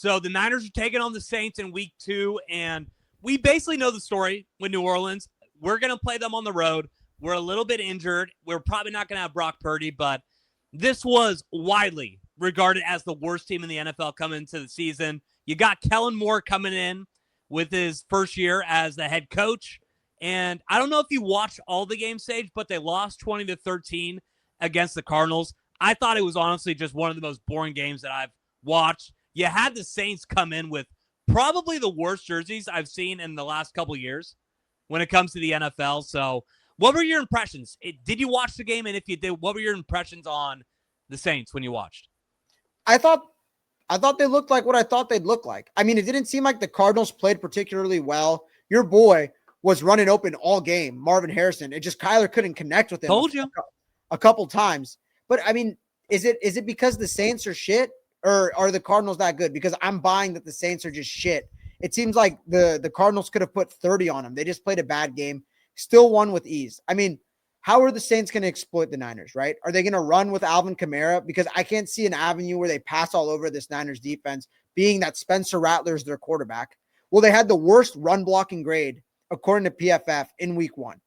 So the Niners are taking on the Saints in week 2, and we basically know the story with New Orleans. We're going to play them on the road. We're a little bit injured. We're probably not going to have Brock Purdy, but this was widely regarded as the worst team in the NFL coming into the season. You got Kellen Moore coming in with his first year as the head coach. And I don't know if you watched all the games, Sage, but they lost 20-13 against the Cardinals. I thought it was honestly just one of the most boring games that I've watched. You had the Saints come in with probably the worst jerseys I've seen in the last couple of years when it comes to the NFL. So what were your impressions? Did you watch the game? And if you did, what were your impressions on the Saints when you watched? I thought they looked like what I thought they'd look like. I mean, it didn't seem like the Cardinals played particularly well. Your boy was running open all game, Marvin Harrison. It just Kyler couldn't connect with him. Told you a couple times. But I mean, is it because the Saints are shit, or are the Cardinals that good? Because I'm buying that the Saints are just shit. It seems like the Cardinals could have put 30 on them. They just played a bad game, still won with ease. I mean, how are the Saints going to exploit the Niners, right? Are they going to run with Alvin Kamara? Because I can't see an avenue where they pass all over this Niners defense, being that Spencer Rattler is their quarterback. Well, they had the worst run blocking grade, according to PFF, in week 1.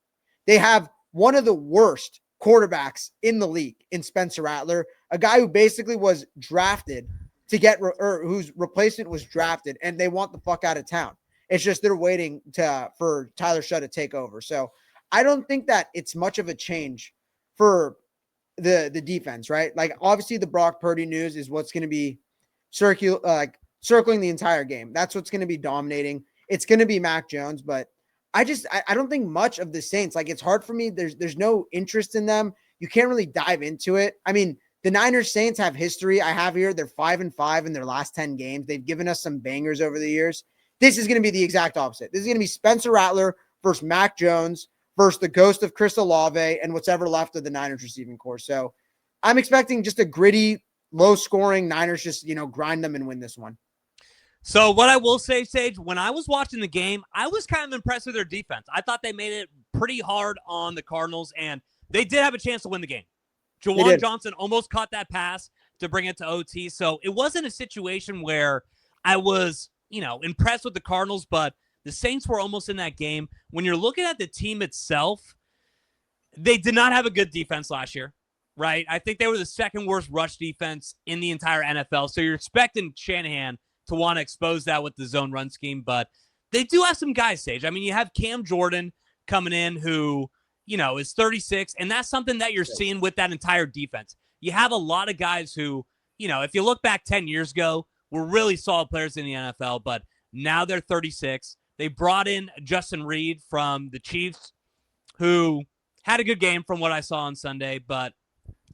They have one of the worst quarterbacks in the league in Spencer Rattler, a guy who basically was drafted to get, or whose replacement was drafted, and they want the fuck out of town. It's just they're waiting for Tyler Shutt to take over. So I don't think that it's much of a change for the defense, right? Like, obviously the Brock Purdy news is what's going to be circling the entire game. That's what's going to be dominating. It's going to be Mac Jones, but I don't think much of the Saints. Like, it's hard for me. There's no interest in them. You can't really dive into it. I mean, the Niners Saints have history. I have here, they're 5-5 in their last 10 games. They've given us some bangers over the years. This is going to be the exact opposite. This is going to be Spencer Rattler versus Mac Jones versus the ghost of Chris Olave and what's ever left of the Niners receiving corps. So I'm expecting just a gritty, low-scoring Niners just, grind them and win this one. So what I will say, Sage, when I was watching the game, I was kind of impressed with their defense. I thought they made it pretty hard on the Cardinals, and they did have a chance to win the game. Jawan Johnson almost caught that pass to bring it to OT. So it wasn't a situation where I was, impressed with the Cardinals, but the Saints were almost in that game. When you're looking at the team itself, they did not have a good defense last year, right? I think they were the second worst rush defense in the entire NFL. So you're expecting Shanahan to want to expose that with the zone run scheme, but they do have some guys, Sage. I mean, you have Cam Jordan coming in who, is 36, and that's something that you're seeing with that entire defense. You have a lot of guys who, if you look back 10 years ago, were really solid players in the NFL, but now they're 36. They brought in Justin Reed from the Chiefs, who had a good game from what I saw on Sunday, but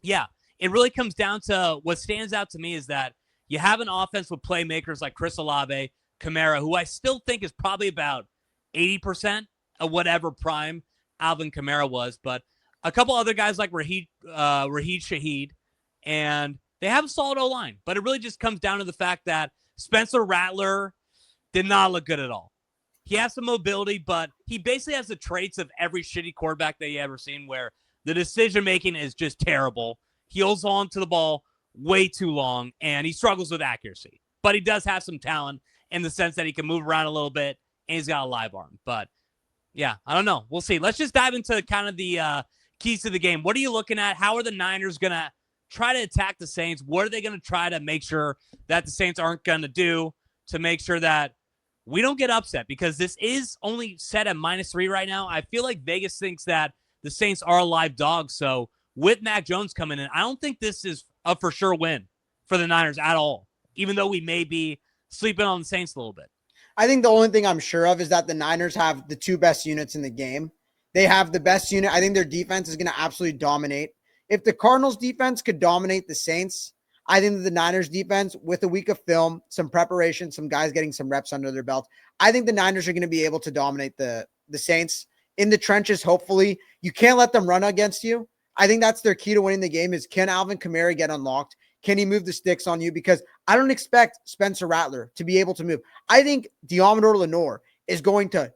yeah, it really comes down to what stands out to me is that you have an offense with playmakers like Chris Olave, Kamara, who I still think is probably about 80% of whatever prime Alvin Kamara was, but a couple other guys like Raheed Shaheed, and they have a solid O-line. But it really just comes down to the fact that Spencer Rattler did not look good at all. He has some mobility, but he basically has the traits of every shitty quarterback that you ever seen where the decision-making is just terrible. He holds on to the ball way too long, and he struggles with accuracy. But he does have some talent in the sense that he can move around a little bit, and he's got a live arm. But, yeah, I don't know. We'll see. Let's just dive into kind of the keys to the game. What are you looking at? How are the Niners going to try to attack the Saints? What are they going to try to make sure that the Saints aren't going to do to make sure that we don't get upset? Because this is only set at -3 right now. I feel like Vegas thinks that the Saints are a live dog. So with Mac Jones coming in, I don't think this is a for sure win for the Niners at all, even though we may be sleeping on the Saints a little bit. I think the only thing I'm sure of is that the Niners have the two best units in the game. They have the best unit. I think their defense is going to absolutely dominate. If the Cardinals defense could dominate the Saints, I think that the Niners defense, with a week of film, some preparation, some guys getting some reps under their belt, I think the Niners are going to be able to dominate the Saints in the trenches. Hopefully, you can't let them run against you. I think that's their key to winning the game is, can Alvin Kamara get unlocked? Can he move the sticks on you? Because I don't expect Spencer Rattler to be able to move. I think Deommodore Lenoir is going to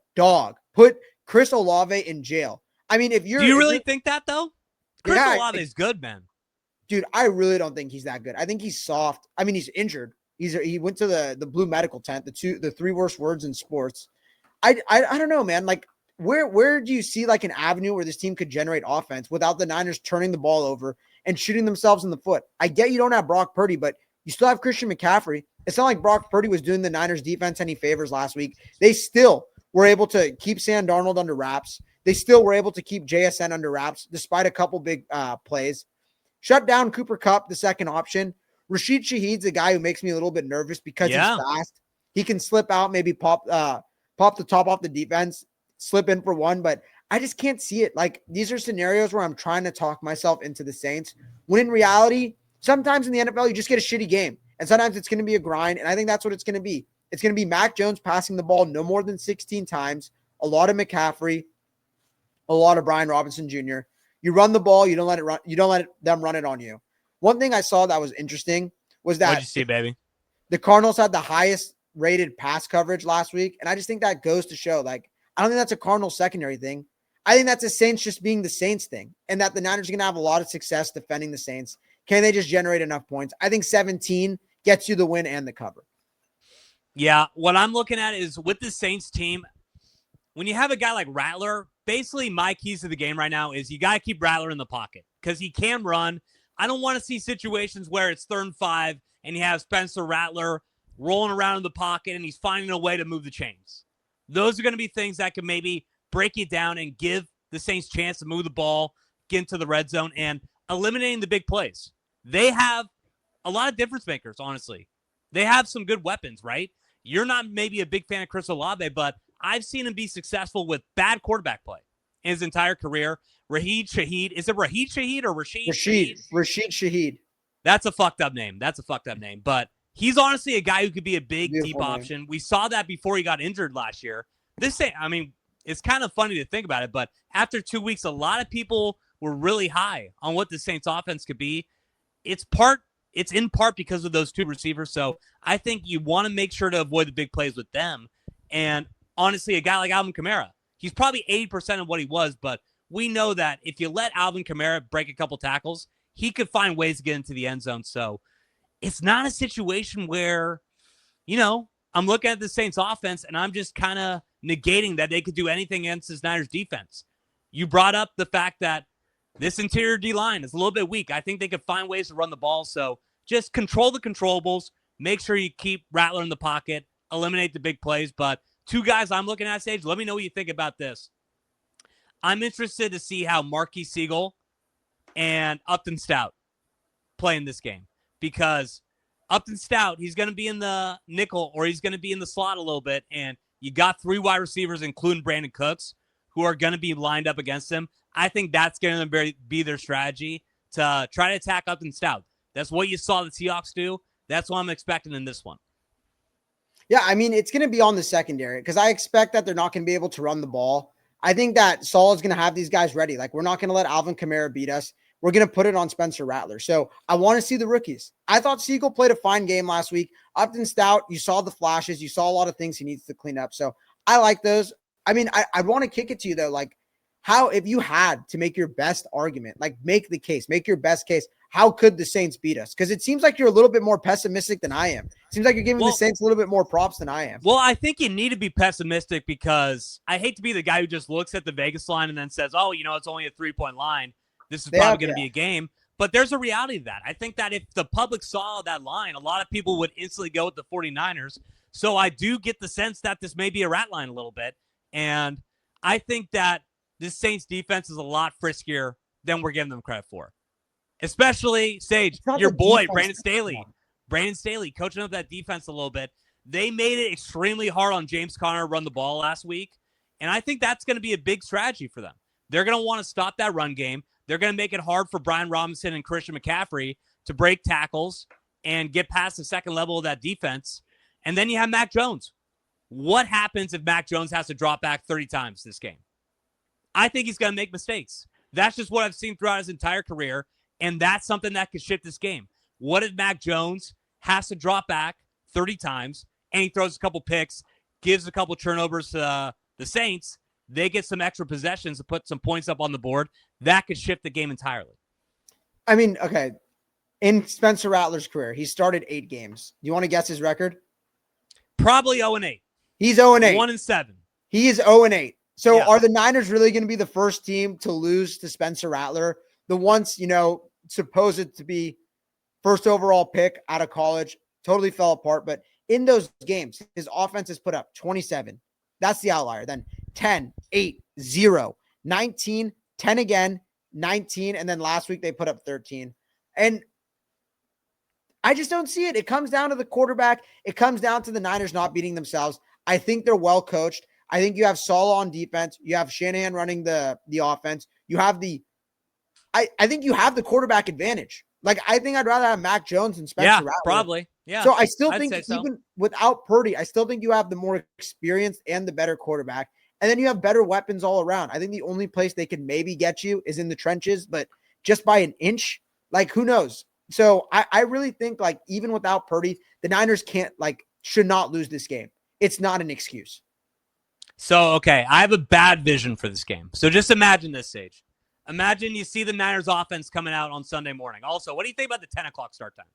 put Chris Olave in jail. I mean, do you really think that though? Chris Olave is good, man. Dude, I really don't think he's that good. I think he's soft. I mean, he's injured. He went to the blue medical tent, the three worst words in sports. I don't know, man. Like, where do you see like an avenue where this team could generate offense without the Niners turning the ball over and shooting themselves in the foot? I get you don't have Brock Purdy, but you still have Christian McCaffrey. It's not like Brock Purdy was doing the Niners defense any favors last week. They still were able to keep Sam Darnold under wraps. They still were able to keep JSN under wraps despite a couple big plays. Shut down Cooper Kupp, the second option. Rashid Shaheed's a guy who makes me a little bit nervous because he's fast. He can slip out, maybe pop the top off the defense, slip in for one, but I just can't see it. Like, these are scenarios where I'm trying to talk myself into the Saints, when in reality, sometimes in the NFL, you just get a shitty game, and sometimes it's going to be a grind, and I think that's what it's going to be. It's going to be Mac Jones passing the ball no more than 16 times, a lot of McCaffrey, a lot of Brian Robinson Jr. You run the ball, you don't let them run it on you. One thing I saw that was interesting was that what'd you see, baby? The Cardinals had the highest rated pass coverage last week, and I just think that goes to show, like, I don't think that's a Cardinals secondary thing. I think that's the Saints just being the Saints thing, and that the Niners are going to have a lot of success defending the Saints. Can they just generate enough points? I think 17 gets you the win and the cover. Yeah, what I'm looking at is with the Saints team, when you have a guy like Rattler, basically my keys to the game right now is you got to keep Rattler in the pocket because he can run. I don't want to see situations where it's 3rd and 5 and you have Spencer Rattler rolling around in the pocket and he's finding a way to move the chains. Those are going to be things that can maybe break it down and give the Saints a chance to move the ball, get into the red zone, and eliminating the big plays. They have a lot of difference makers, honestly. They have some good weapons, right? You're not maybe a big fan of Chris Olave, but I've seen him be successful with bad quarterback play in his entire career. Rashid Shaheed. Is it Rashid Shaheed or Rashid Shaheed? Rashid Shaheed. That's a fucked up name. But he's honestly a guy who could be a big, deep option. We saw that before he got injured last year. It's kind of funny to think about it, but after 2 weeks, a lot of people were really high on what the Saints offense could be. It's in part because of those two receivers. So I think you want to make sure to avoid the big plays with them. And honestly, a guy like Alvin Kamara, he's probably 80% of what he was, but we know that if you let Alvin Kamara break a couple tackles, he could find ways to get into the end zone. So it's not a situation where, I'm looking at the Saints offense and I'm just kind of negating that they could do anything against this Niners defense. You brought up the fact that this interior D-line is a little bit weak. I think they could find ways to run the ball. So just control the controllables, make sure you keep Rattler in the pocket, eliminate the big plays. But two guys I'm looking at, Sage, let me know what you think about this. I'm interested to see how Marquis Siegel and Upton Stout play in this game because Upton Stout, he's going to be in the nickel or he's going to be in the slot a little bit, and you got 3 wide receivers, including Brandon Cooks, who are going to be lined up against him. I think that's going to be their strategy to try to attack Upton Stout. That's what you saw the Seahawks do. That's what I'm expecting in this one. Yeah, I mean, it's going to be on the secondary because I expect that they're not going to be able to run the ball. I think that Saul is going to have these guys ready. Like, we're not going to let Alvin Kamara beat us. We're going to put it on Spencer Rattler. So I want to see the rookies. I thought Siegel played a fine game last week. Upton Stout, you saw the flashes. You saw a lot of things he needs to clean up. So I like those. I mean, I want to kick it to you, though. Like, how, if you had to make your best argument, like make the case, make your best case, how could the Saints beat us? Because it seems like you're a little bit more pessimistic than I am. It seems like you're giving the Saints a little bit more props than I am. Well, I think you need to be pessimistic because I hate to be the guy who just looks at the Vegas line and then says, oh, it's only a 3-point line. This is probably going to be a game. But there's a reality to that. I think that if the public saw that line, a lot of people would instantly go with the 49ers. So I do get the sense that this may be a rat line a little bit. And I think that this Saints defense is a lot friskier than we're giving them credit for. Especially, Sage, your boy, Brandon Staley. Brandon Staley coaching up that defense a little bit. They made it extremely hard on James Conner to run the ball last week. And I think that's going to be a big strategy for them. They're going to want to stop that run game. They're going to make it hard for Brian Robinson and Christian McCaffrey to break tackles and get past the second level of that defense. And then you have Mac Jones. What happens if Mac Jones has to drop back 30 times this game? I think he's going to make mistakes. That's just what I've seen throughout his entire career. And that's something that could shift this game. What if Mac Jones has to drop back 30 times and he throws a couple picks, gives a couple turnovers to the Saints? They get some extra possessions to put some points up on the board. That could shift the game entirely. I mean, okay, In Spencer Rattler's career, he started 8 games. Do you want to guess his record? Probably 0-8. He's 0-8. 1-7. He is 0-8. So Yeah. are the Niners really going to be the first team to lose to Spencer Rattler? The once, supposed to be first overall pick out of college, totally fell apart. But in those games, his offense has put up 27. That's the outlier. Then 10, 8, 0, 19, 10 again, 19. And then last week they put up 13. And I just don't see it. It comes down to the quarterback. It comes down to the Niners not beating themselves. I think they're well coached. I think you have Saleh on defense. You have Shanahan running the offense. You have I think you have the quarterback advantage. Like, I think I'd rather have Mac Jones than Spencer Rattler. Probably. Yeah. So I still I'd think say so. even without Purdy, I still think you have the more experienced and the better quarterback. And then you have better weapons all around. I think the only place they can maybe get you is in the trenches, but just by an inch, like, who knows? So I really think, like, even without Purdy, the Niners should not lose this game. It's not an excuse. So, okay, I have a bad vision for this game. So just imagine this, Sage. Imagine you see the Niners offense coming out on Sunday morning. Also, what do you think about the 10 o'clock start time?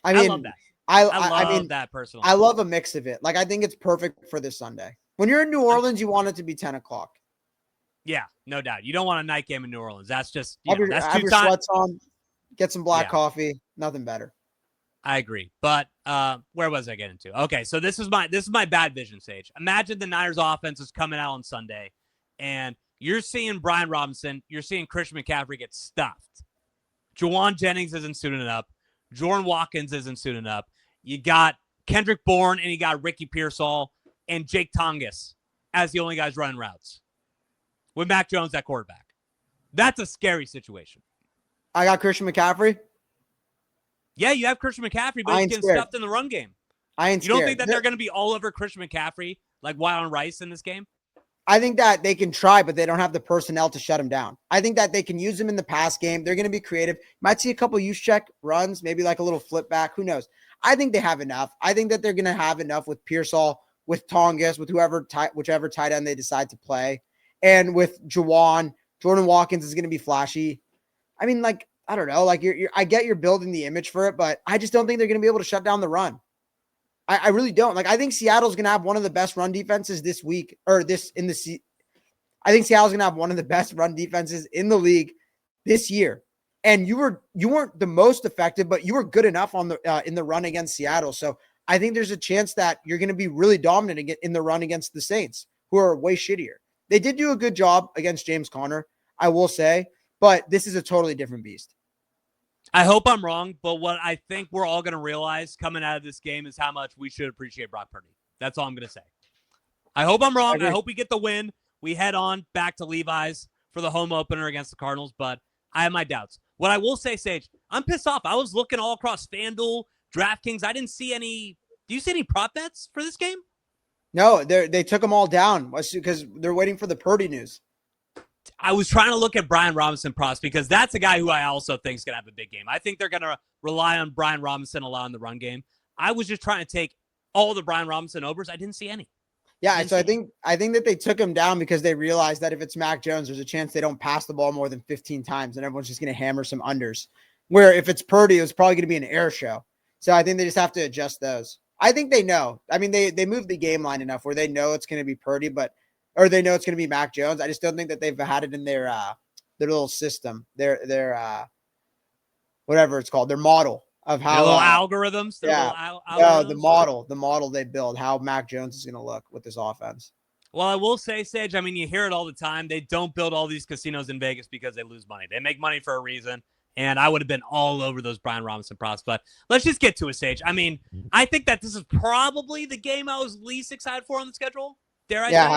I mean, I love that. I love that personally. I love a mix of it. Like, I think it's perfect for this Sunday. When you're in New Orleans, you want it to be 10 o'clock. Yeah, no doubt. You don't want a night game in New Orleans. That's just, have your sweats on, get some black coffee. Nothing better. I agree. But where was I getting to? Okay, so this is my bad vision, Sage. Imagine the Niners offense is coming out on Sunday, and you're seeing Brian Robinson, you're seeing Christian McCaffrey get stuffed. Juwan Jennings isn't suiting up. Jordan Watkins isn't suiting up. You got Kendrick Bourne, and you got Ricky Pearsall and Jake Tongas as the only guys running routes with Mac Jones at quarterback. That's a scary situation. I got Christian McCaffrey. Yeah, you have Christian McCaffrey, but he's getting stuffed in the run game. I ain't scared. You don't think that they're going to be all over Christian McCaffrey like Wild and Rice in this game? I think that they can try, but they don't have the personnel to shut him down. I think that they can use him in the pass game. They're going to be creative. Might see a couple use check runs, maybe like a little flip back. Who knows? I think they have enough. I think that they're going to have enough with Pearsall, with Tongas, with whichever tight end they decide to play. And with Juwan, Jordan Watkins is going to be flashy. I mean, like, I don't know. Like, I get you're building the image for it, but I just don't think they're going to be able to shut down the run. I really don't. Like, I think Seattle's going to have one of the best run defenses this week, or this in the I think Seattle's going to have one of the best run defenses in the league this year. And you weren't the most effective, but you were good enough on the in the run against Seattle. So I think there's a chance that you're going to be really dominant in the run against the Saints, who are way shittier. They did do a good job against James Conner, I will say, but this is a totally different beast. I hope I'm wrong, but what I think we're all going to realize coming out of this game is how much we should appreciate Brock Purdy. That's all I'm going to say. I hope I'm wrong. I hope we get the win. We head on back to Levi's for the home opener against the Cardinals, but I have my doubts. What I will say, Sage, I'm pissed off. I was looking all across FanDuel, DraftKings. I didn't see any. Do you see any prop bets for this game? No, they took them all down because they're waiting for the Purdy news. I was trying to look at Brian Robinson props because that's a guy who I also think is going to have a big game. I think they're going to rely on Brian Robinson a lot in the run game. I was just trying to take all the Brian Robinson overs. I didn't see any. Yeah, so I think that they took him down because they realized that if it's Mac Jones, there's a chance they don't pass the ball more than 15 times, and everyone's just going to hammer some unders. Where if it's Purdy, it was probably going to be an air show. So I think they just have to adjust those. I think they know. I mean, they moved the game line enough where they know it's going to be Purdy, or they know it's going to be Mac Jones. I just don't think that they've had it in their little system, their whatever it's called, their model of how little algorithms. Yeah, the model they build, how Mac Jones is going to look with this offense. Well, I will say, Sage, I mean, you hear it all the time. They don't build all these casinos in Vegas because they lose money. They make money for a reason. And I would have been all over those Brian Robinson props. But let's just get to it, Sage. I mean, I think that this is probably the game I was least excited for on the schedule. Dare I say? Yeah,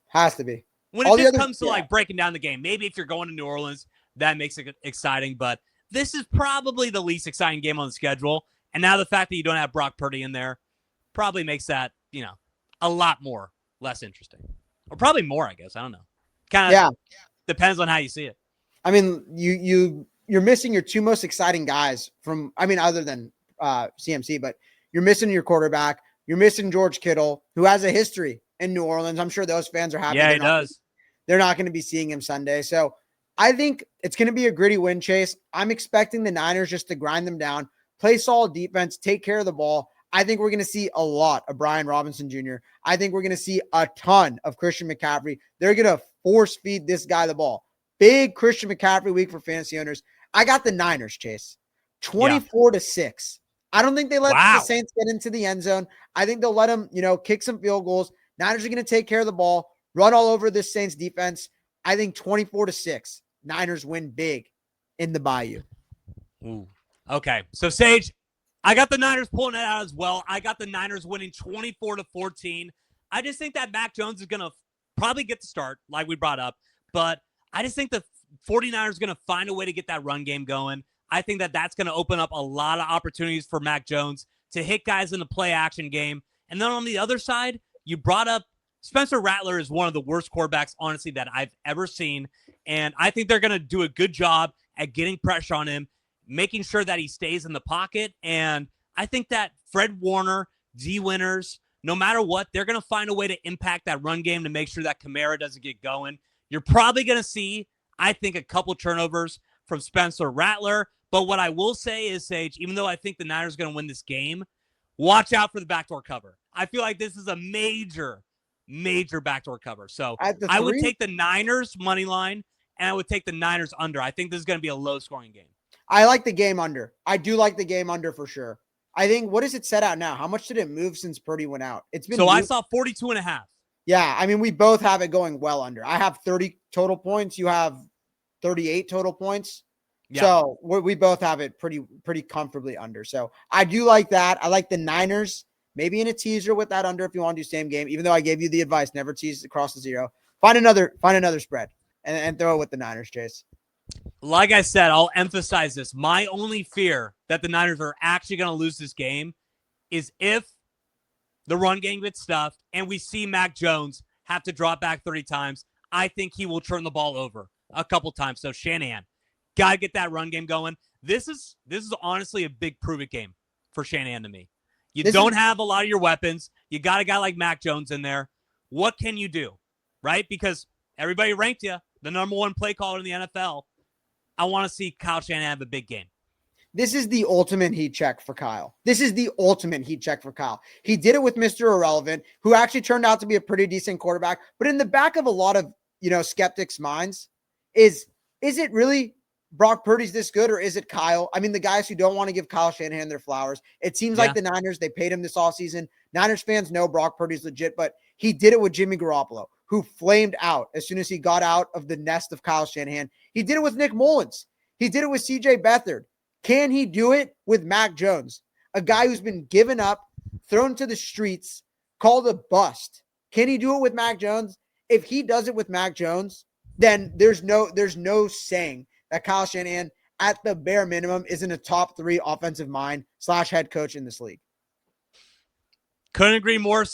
has to be. When it just comes to like breaking down the game, maybe if you're going to New Orleans, that makes it exciting. But this is probably the least exciting game on the schedule. And now the fact that you don't have Brock Purdy in there probably makes that, a lot less interesting. Or probably more, I guess. I don't know. Kind of depends on how you see it. I mean, you're missing your two most exciting guys other than CMC, but you're missing your quarterback. You're missing George Kittle, who has a history in New Orleans. I'm sure those fans are happy. Yeah, he does. They're not going to be seeing him Sunday. So I think it's going to be a gritty win, Chase. I'm expecting the Niners just to grind them down, play solid defense, take care of the ball. I think we're going to see a lot of Brian Robinson Jr. I think we're going to see a ton of Christian McCaffrey. They're going to force feed this guy the ball. Big Christian McCaffrey week for fantasy owners. I got the Niners, Chase. 24-6. I don't think they let the Saints get into the end zone. I think they'll let them, kick some field goals. Niners are going to take care of the ball, run all over this Saints defense. I think 24-6. Niners win big in the Bayou. Ooh. Okay. So, Sage, I got the Niners pulling it out as well. I got the Niners winning 24-14. I just think that Mac Jones is going to probably get the start, like we brought up. But I just think the 49ers are going to find a way to get that run game going. I think that that's going to open up a lot of opportunities for Mac Jones to hit guys in the play action game. And then on the other side, you brought up Spencer Rattler is one of the worst quarterbacks, honestly, that I've ever seen. And I think they're going to do a good job at getting pressure on him, making sure that he stays in the pocket. And I think that Fred Warner, D. Winters, no matter what, they're going to find a way to impact that run game to make sure that Kamara doesn't get going. You're probably going to see, I think, a couple turnovers from Spencer Rattler. But what I will say is, Sage, even though I think the Niners are going to win this game, watch out for the backdoor cover. I feel like this is a major backdoor cover. So I would take the Niners money line, and I would take the Niners under. I think this is going to be a low-scoring game. I like the game under. I do like the game under for sure. I think, what is it set out now? How much did it move since Purdy went out? It's been. So I saw 42.5. Yeah, I mean, we both have it going well under. I have 30 total points. You have 38 total points. Yeah. So we both have it pretty comfortably under. So I do like that. I like the Niners, maybe in a teaser with that under if you want to do same game, even though I gave you the advice, never tease across the zero. Find another spread and throw it with the Niners, Chase. Like I said, I'll emphasize this. My only fear that the Niners are actually going to lose this game is if the run game gets stuffed and we see Mac Jones have to drop back 30 times. I think he will turn the ball over a couple times. So Shanahan, got to get that run game going. This is honestly a big prove-it game for Shanahan to me. You don't have a lot of your weapons. You got a guy like Mac Jones in there. What can you do, right? Because everybody ranked you the number one play caller in the NFL. I want to see Kyle Shanahan have a big game. This is the ultimate heat check for Kyle. He did it with Mr. Irrelevant, who actually turned out to be a pretty decent quarterback. But in the back of a lot of, skeptics' minds is it really Brock Purdy's this good, or is it Kyle? I mean, the guys who don't want to give Kyle Shanahan their flowers. It seems like the Niners, they paid him this offseason. Niners fans know Brock Purdy's legit, but he did it with Jimmy Garoppolo, who flamed out as soon as he got out of the nest of Kyle Shanahan. He did it with Nick Mullins. He did it with C.J. Beathard. Can he do it with Mac Jones, a guy who's been given up, thrown to the streets, called a bust? Can he do it with Mac Jones? If he does it with Mac Jones, then there's no saying that Kyle Shanahan, at the bare minimum, isn't a top 3 offensive mind / head coach in this league. Couldn't agree more.